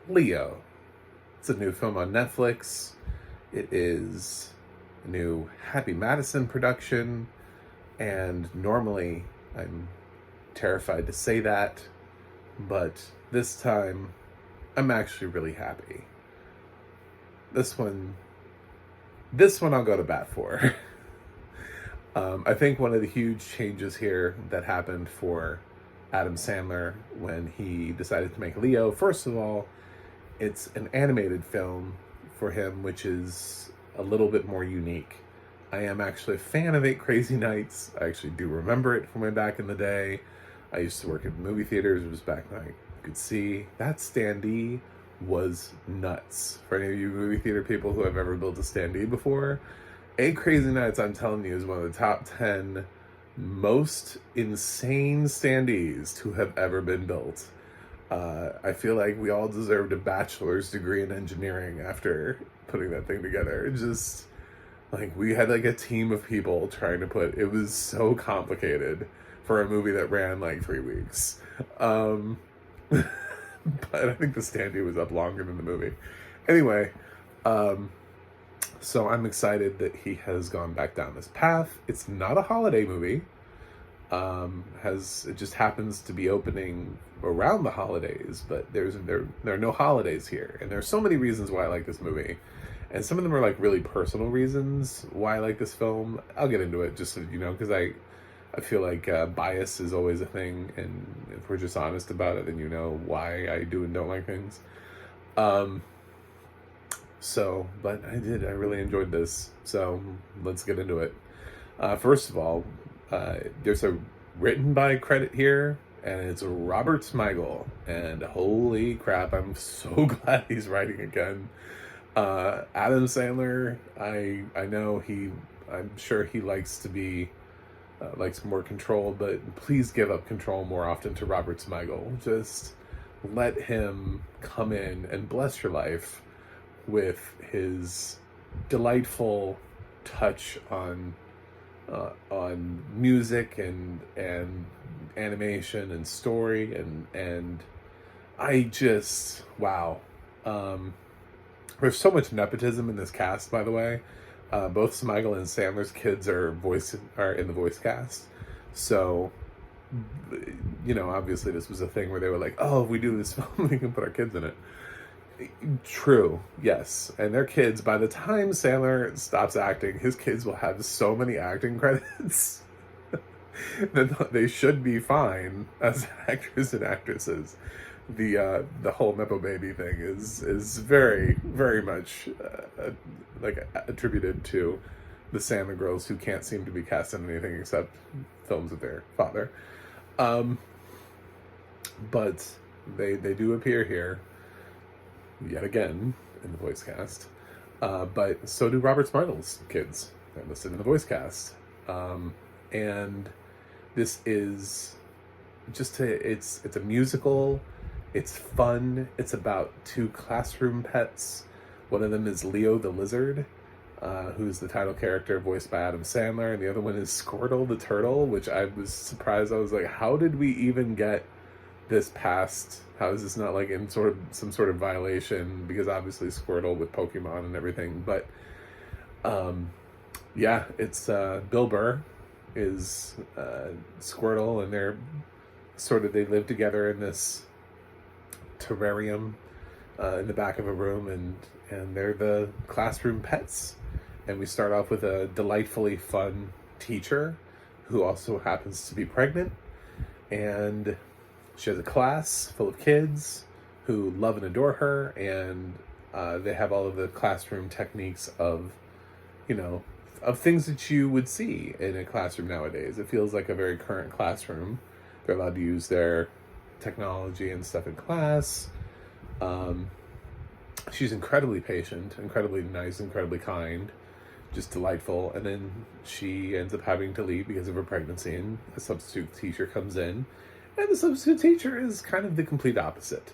Leo. It's a new film on Netflix. It is a new Happy Madison production, and normally I'm terrified to say that, but this time I'm actually really happy. This one I'll go to bat for. I think one of the huge changes here that happened for Adam Sandler when he decided to make Leo, first of all, it's an animated film for him, which is a little bit more unique. I am actually a fan of Eight Crazy Nights. I actually do remember it from way back in the day. I used to work at movie theaters. It was back when I could see. That standee was nuts. For any of you movie theater people who have ever built a standee before, Eight Crazy Nights, I'm telling you, is one of the top 10 most insane standees to have ever been built. I feel like we all deserved a bachelor's degree in engineering after putting that thing together. It just, like, we had like a team of people trying to it was so complicated for a movie that ran like 3 weeks. But I think the standee was up longer than the movie. Anyway, so I'm excited that he has gone back down this path. It's not a holiday movie. It just happens to be opening around the holidays, but there are no holidays here, and there's so many reasons why I like this movie, and some of them are like really personal reasons why I like this film. I'll get into it just so you know, because I feel like bias is always a thing, and if we're just honest about it, then you know why I do and don't like things. But I really enjoyed this, so let's get into it. First of all, there's a written by credit here, and it's Robert Smigel, and holy crap, I'm so glad he's writing again. Adam Sandler, I know I'm sure he likes to be likes more control, but please give up control more often to Robert Smigel. Just let him come in and bless your life with his delightful touch on music and animation and story, and I just, wow. There's so much nepotism in this cast, by the way. Both Smigel and Sandler's kids are in the voice cast, so you know, obviously this was a thing where they were like, oh, if we do this film, we can put our kids in it. True, yes. And their kids, by the time Sandler stops acting, his kids will have so many acting credits that they should be fine as actors and actresses. The whole Nepo Baby thing is very, very much attributed to the Sandler girls, who can't seem to be cast in anything except films with their father. But they do appear here yet again in the voice cast, but so do Robert Smigel's kids. They're listed in the voice cast, and this is just it's a musical. It's fun. It's about two classroom pets. One of them is Leo the Lizard, who's the title character voiced by Adam Sandler, and the other one is Squirtle the Turtle, which I was surprised. I was like, how did we even get this past? How is this not like in some sort of violation? Because obviously Squirtle with Pokemon and everything. But yeah, it's Bill Burr is Squirtle, and they live together in this terrarium in the back of a room, and they're the classroom pets. And we start off with a delightfully fun teacher who also happens to be pregnant, and she has a class full of kids who love and adore her, and they have all of the classroom techniques of things that you would see in a classroom nowadays. It feels like a very current classroom. They're allowed to use their technology and stuff in class. She's incredibly patient, incredibly nice, incredibly kind, just delightful. And then she ends up having to leave because of her pregnancy, and a substitute teacher comes in. And the substitute teacher is kind of the complete opposite.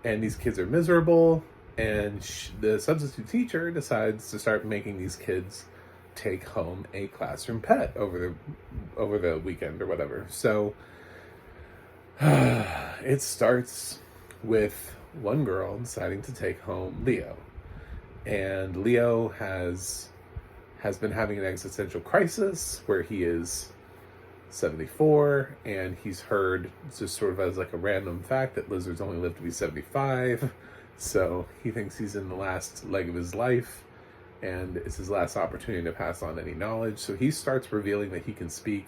And these kids are miserable, and the substitute teacher decides to start making these kids take home a classroom pet over the weekend or whatever. So it starts with one girl deciding to take home Leo. And Leo has been having an existential crisis where he is 74, and he's heard, just sort of as like a random fact, that lizards only live to be 75. So he thinks he's in the last leg of his life, and it's his last opportunity to pass on any knowledge. So he starts revealing that he can speak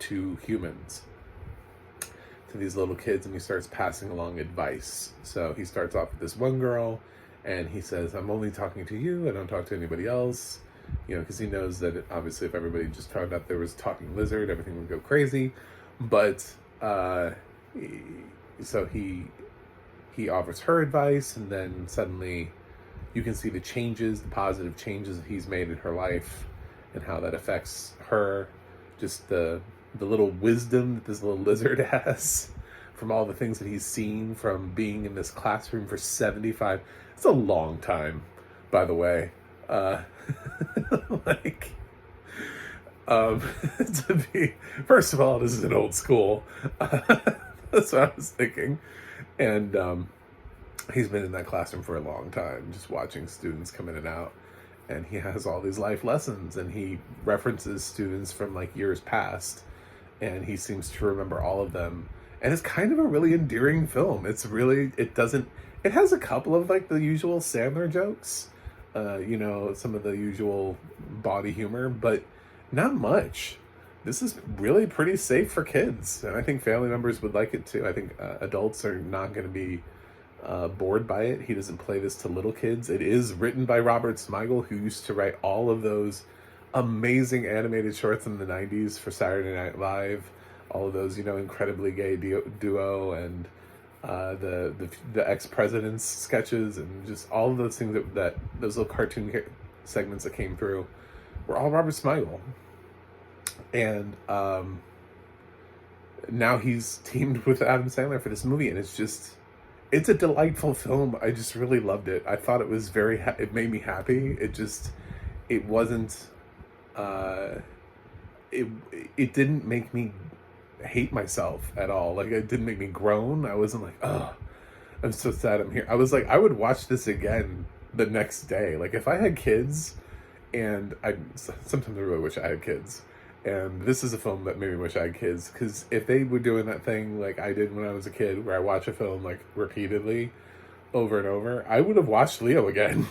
to humans, to these little kids, and he starts passing along advice. So he starts off with this one girl, and he says, I'm only talking to you, I don't talk to anybody else. Because he knows that obviously if everybody just found out there was a talking lizard, everything would go crazy. But so he offers her advice, and then suddenly you can see the changes, the positive changes that he's made in her life, and how that affects her. Just the little wisdom that this little lizard has from all the things that he's seen from being in this classroom for 75. It's a long time, by the way. Like, to be, first of all, this is an old school. That's what I was thinking. And he's been in that classroom for a long time, just watching students come in and out. And he has all these life lessons, and he references students from like years past, and he seems to remember all of them. And it's kind of a really endearing film. It has a couple of like the usual Sandler jokes, some of the usual body humor, but not much. This is really pretty safe for kids, and I think family members would like it too. I think adults are not going to be bored by it. He doesn't play this to little kids. It is written by Robert Smigel, who used to write all of those amazing animated shorts in the 90s for Saturday Night Live, all of those, incredibly gay duo, and the ex-president's sketches, and just all of those things that those little cartoon segments that came through were all Robert Smigel. And now he's teamed with Adam Sandler for this movie, and it's a delightful film. I just really loved it. I thought it was it made me happy. It wasn't, it didn't make me hate myself at all. Like, it didn't make me groan. I wasn't like, oh, I'm so sad I'm here. I was like, I would watch this again the next day. Like, if I had kids, and sometimes I really wish I had kids, and this is a film that made me wish I had kids, because if they were doing that thing like I did when I was a kid, where I watch a film like repeatedly over and over, I would have watched Leo again.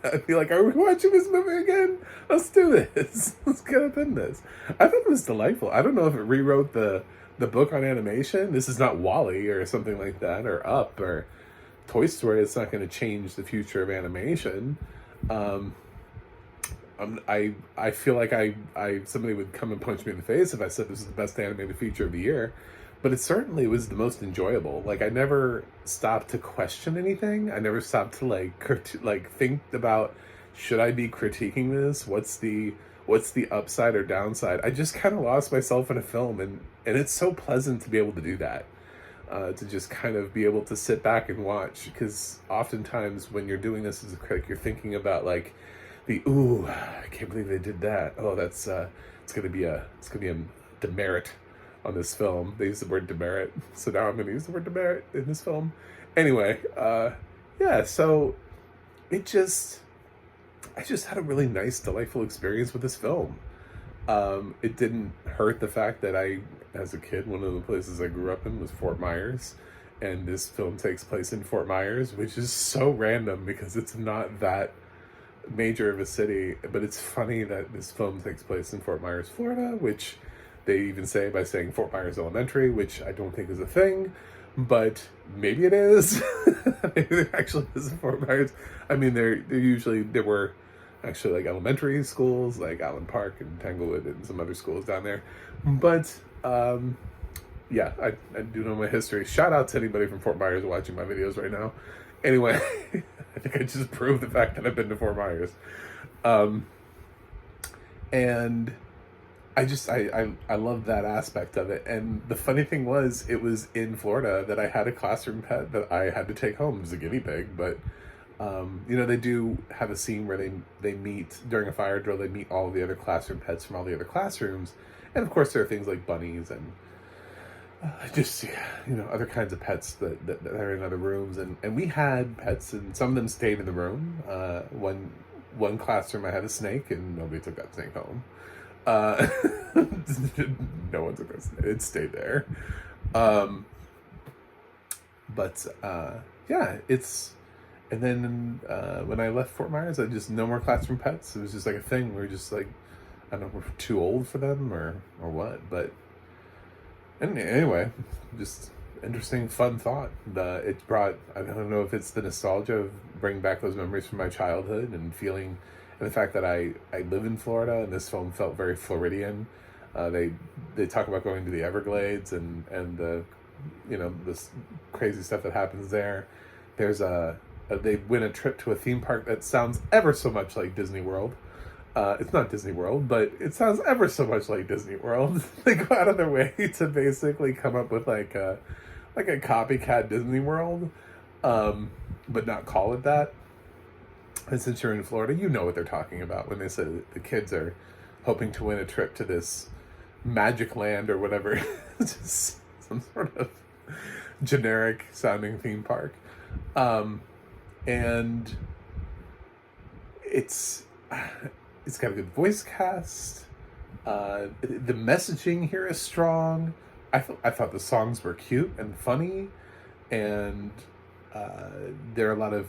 I'd be like, are we watching this movie again? Let's do this. Let's get up in this. I thought it was delightful. I don't know if it rewrote the book on animation. This is not WALL-E or something like that, or Up or Toy Story. It's not going to change the future of animation. I feel like somebody would come and punch me in the face if I said this is the best animated feature of the year, but it certainly was the most enjoyable. Like, I never stopped to question anything. I never stopped to think about, should I be critiquing this? What's the upside or downside? I just kind of lost myself in a film, and it's so pleasant to be able to do that. To just kind of be able to sit back and watch, because oftentimes when you're doing this as a critic, you're thinking about like, ooh, I can't believe they did that. Oh, that's it's gonna be a demerit on this film. They use the word demerit, so now I'm gonna use the word demerit in this film. Anyway, yeah. So I just had a really nice, delightful experience with this film. It didn't hurt the fact that as a kid, one of the places I grew up in was Fort Myers, and this film takes place in Fort Myers, which is so random because it's not that major of a city, but it's funny that this film takes place in Fort Myers, Florida, which they even say by saying Fort Myers Elementary, which I don't think is a thing, but maybe it is. Maybe there actually is a Fort Myers. I mean, there were actually like elementary schools like Allen Park and Tanglewood and some other schools down there, but yeah, I do know my history. Shout out to anybody from Fort Myers watching my videos right now. Anyway, I think I just proved the fact that I've been to Fort Myers. And I love that aspect of it. And the funny thing was, it was in Florida that I had a classroom pet that I had to take home as a guinea pig. But, they do have a scene where they meet, during a fire drill, they meet all the other classroom pets from all the other classrooms. And of course there are things like bunnies and just other kinds of pets that are in other rooms, and we had pets, and some of them stayed in the room. One classroom I had a snake, and nobody took that snake home. uh no one took that snake. It stayed there. um but yeah, it's and then when I left Fort Myers, I just no more classroom pets. It was just like a thing. We were just like, I don't know, we're too old for them or what. But and anyway, just interesting, fun thought. It brought, I don't know if it's the nostalgia of bringing back those memories from my childhood and feeling, and the fact that I live in Florida, and this film felt very Floridian. They talk about going to the Everglades and this crazy stuff that happens there. There's they win a trip to a theme park that sounds ever so much like Disney World. It's not Disney World, but it sounds ever so much like Disney World. They go out of their way to basically come up with like a copycat Disney World, but not call it that. And since you're in Florida, you know what they're talking about when they say the kids are hoping to win a trip to this magic land or whatever. Just some sort of generic sounding theme park. And it's got a good voice cast. The messaging here is strong. I thought the songs were cute and funny, and there are a lot of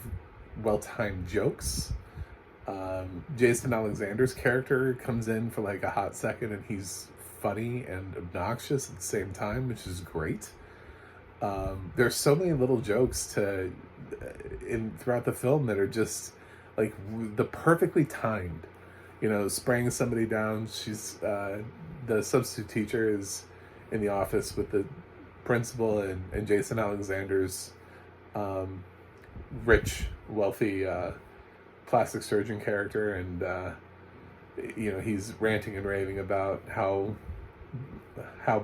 well-timed jokes. Jason Alexander's character comes in for like a hot second, and he's funny and obnoxious at the same time, which is great. There's so many little jokes throughout the film that are just like the perfectly timed. Spraying somebody down. She's the substitute teacher is in the office with the principal and Jason Alexander's rich, wealthy plastic surgeon character, and he's ranting and raving about how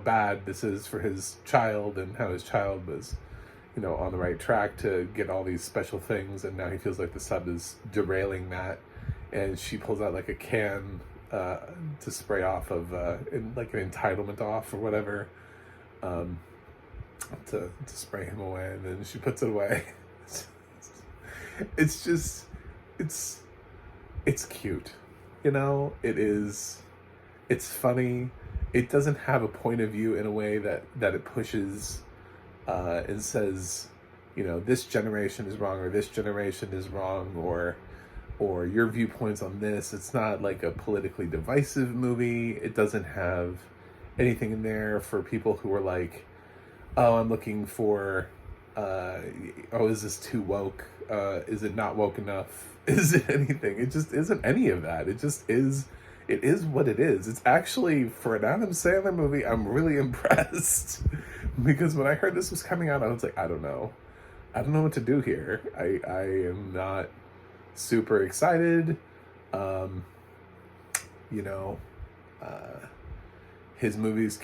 bad this is for his child, and how his child was on the right track to get all these special things, and now he feels like the sub is derailing that. And she pulls out like a can to spray off of like an entitlement off or whatever, to spray him away, and then she puts it away. It's just it's cute, it is. It's funny. It doesn't have a point of view in a way that it pushes and says, this generation is wrong, or this generation is wrong, or your viewpoints on this. It's not like a politically divisive movie. It doesn't have anything in there for people who are like, oh, I'm looking for, is this too woke? Is it not woke enough? Is it anything? It just isn't any of that. It just is. It is what it is. It's actually, for an Adam Sandler movie, I'm really impressed. Because when I heard this was coming out, I was like, I don't know what to do here. I am not super excited. His movies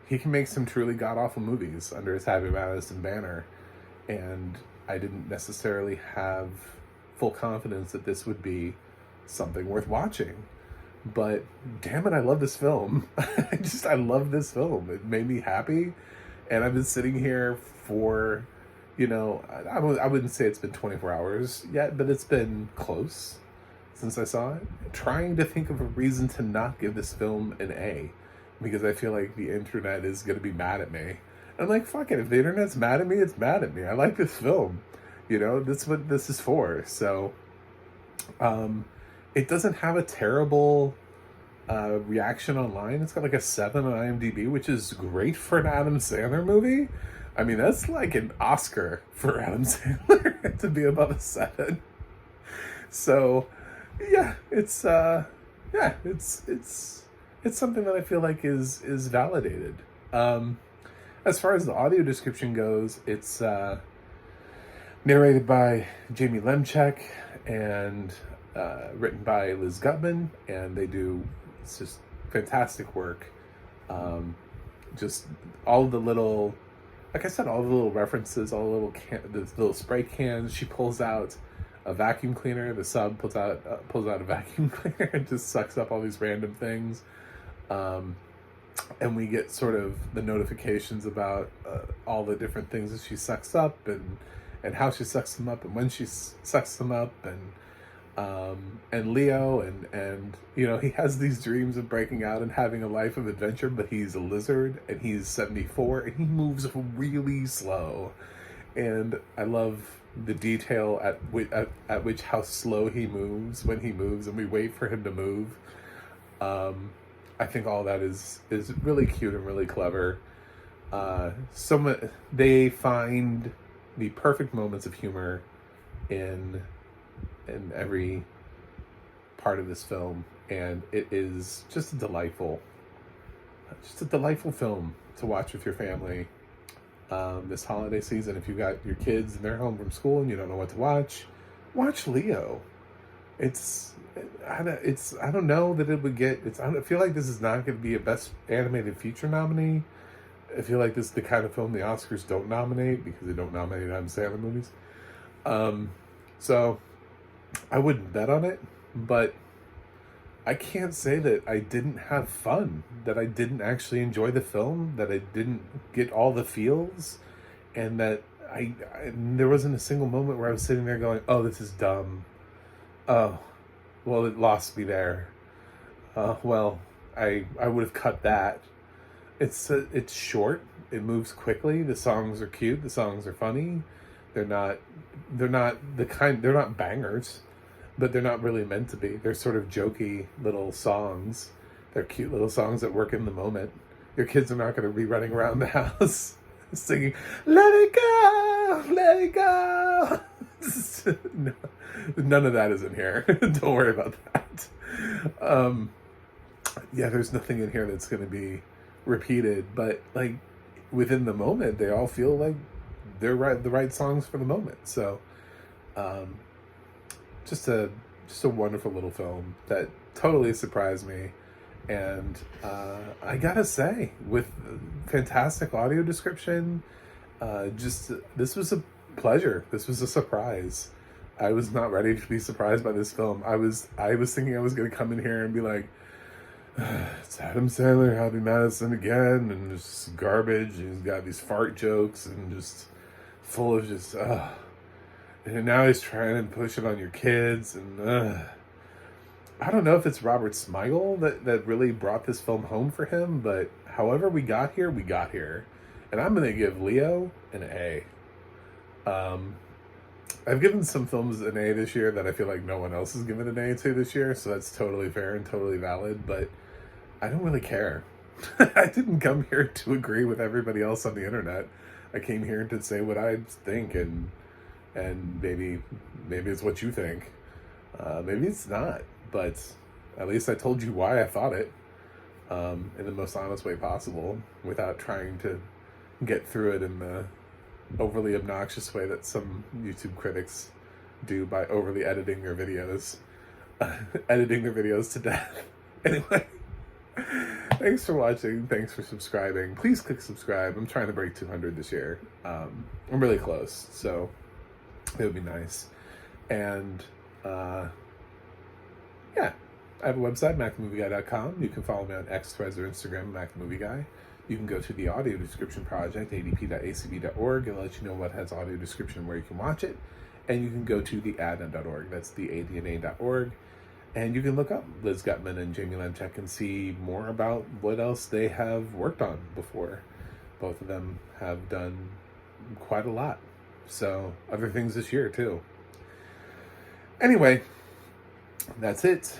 he can make some truly god-awful movies under his Happy Madison banner, and I didn't necessarily have full confidence that this would be something worth watching. But damn it, I love this film. I love this film. It made me happy, and I've been sitting here for, I wouldn't say it's been 24 hours yet, but it's been close since I saw it, trying to think of a reason to not give this film an A, because I feel like the internet is going to be mad at me. And I'm like, fuck it, if the internet's mad at me, it's mad at me. I like this film. That's what this is for. So, it doesn't have a terrible reaction online. It's got like a 7 on IMDb, which is great for an Adam Sandler movie. I mean, that's like an Oscar for Adam Sandler to be above a 7. So, yeah, it's something that I feel like is validated. As far as the audio description goes, it's narrated by Jamie Lemchek and written by Liz Gutman, and it's just fantastic work. Just all the little, like I said, all the little references, all the little spray cans. She pulls out a vacuum cleaner. The sub pulls out a vacuum cleaner and just sucks up all these random things. and we get sort of the notifications about all the different things that she sucks up, and how she sucks them up, and when she sucks them up, and Leo, and you know, he has these dreams of breaking out and having a life of adventure, but he's a lizard, and he's 74, and he moves really slow, and I love the detail at which how slow he moves when he moves, and we wait for him to move. I think all that is really cute and really clever. They find the perfect moments of humor in every part of this film, and it is just a delightful film to watch with your family this holiday season. If you've got your kids and they're home from school and you don't know what to watch Leo. I don't know that it would get. I feel like this is not going to be a Best Animated Feature nominee. I feel like this is the kind of film the Oscars don't nominate, because they don't nominate Adam Sandler movies. So I wouldn't bet on it, but I can't say that I didn't have fun, that I didn't actually enjoy the film, that I didn't get all the feels, and that there wasn't a single moment where I was sitting there going, "Oh, this is dumb. Oh, well, it lost me there. Well, I would have cut that." It's short. It moves quickly. The songs are cute. The songs are funny. They're not bangers, but they're not really meant to be. They're sort of jokey little songs. They're cute little songs that work in the moment. Your kids are not going to be running around the house singing, "Let it go, let it go." No, none of that is in here. Don't worry about that. Yeah, there's nothing in here that's going to be repeated, but like within the moment, they all feel like they're the right songs for the moment. So, just a wonderful little film that totally surprised me, and I gotta say, with fantastic audio description, this was a pleasure. This was a surprise. I was not ready to be surprised by this film. I was thinking I was going to come in here and be like, "It's Adam Sandler, Happy Madison again, and just garbage. And he's got these fart jokes and just full of just, and now he's trying to push it on your kids, and I don't know if it's Robert Smigel that really brought this film home for him, but however we got here, and I'm going to give Leo an A. I've given some films an A this year that I feel like no one else has given an A to this year, so that's totally fair and totally valid, but I don't really care. I didn't come here to agree with everybody else on the internet. I came here to say what I think, and maybe it's what you think. Maybe it's not, but at least I told you why I thought it in the most honest way possible, without trying to get through it in the overly obnoxious way that some YouTube critics do by overly editing their videos to death. Anyway, thanks for watching. Thanks for subscribing. Please click subscribe. I'm trying to break 200 this year. I'm really close, so it would be nice. And yeah, I have a website, MacTheMovieGuy.com. You can follow me on X, Threads, or Instagram, MacTheMovieGuy. You can go to the audio description project, adp.acb.org. It'll let you know what has audio description, where you can watch it. And you can go to the ADNA.org. That's the ADNA.org. And you can look up Liz Gutman and Jamie Lemchek and see more about what else they have worked on before. Both of them have done quite a lot. So, other things this year, too. Anyway, that's it.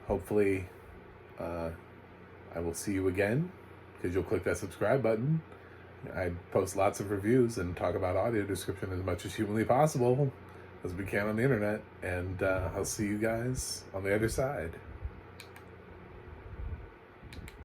Hopefully, I will see you again, because you'll click that subscribe button. I post lots of reviews and talk about audio description as much as humanly possible as we can on the internet. And I'll see you guys on the other side.